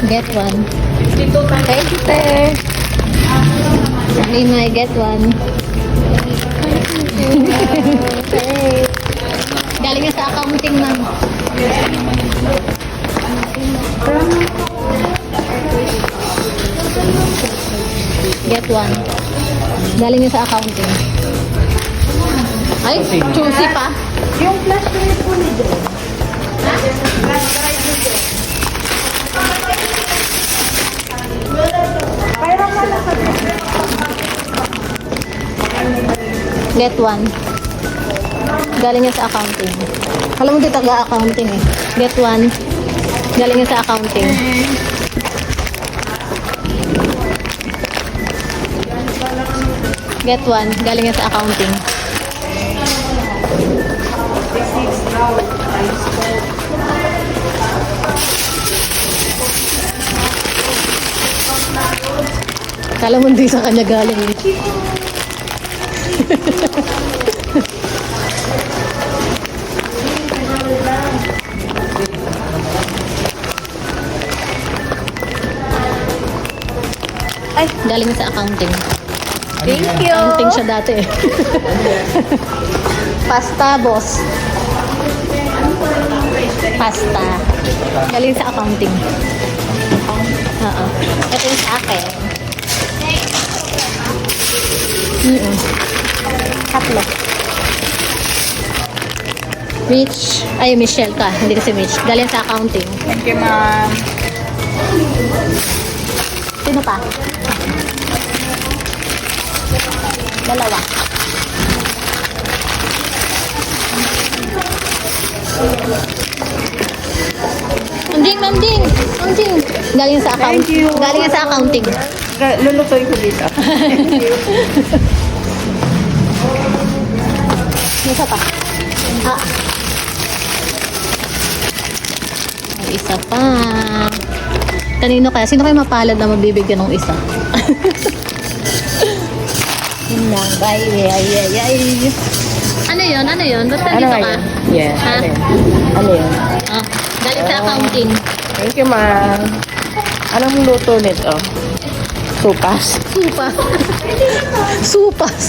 Get one. Thank you, te. May get one. Okay. Galing nga sa accounting, ma'am. Get one. Galing nga sa accounting. Ay, choosy pa. Yung flash drive po ni Dre. Pero wala ka Get one. Galing nga sa accounting. Alam mo di taga-accounting eh. Get one. Galing nga sa accounting. Get one. Galing nga sa accounting. Kala mo hindi sa kanya galing eh. Ay, galing sa accounting. Thank you. Accounting siya dati eh. Pasta, boss. Pasta. Galing sa accounting. Oo. Ito yung sa akin. Tatlo. Mitch. Ay, Michelle ka. Hindi kasi Mitch. Galing sa accounting. Thank you, ma'am. Sino pa? Dalawa. Anjing, Mamding! Anjing! Galing sa accounting. Thank you. Galing sa accounting. Lulutuin ko dito. Isa pa. Ah. May isa pa. Kanino kaya? Sino kayo mapalad na mabibigyan ng isa? Yun lang. Bye. Ay. Ano yun? Ano yun? Ba't nandito ka? yun? Yeah. Ha? Ano yun? Ano yun? Ah, galing sa accounting. Thank you, ma'am. Anong luto nito? Supas. Supas. Supas.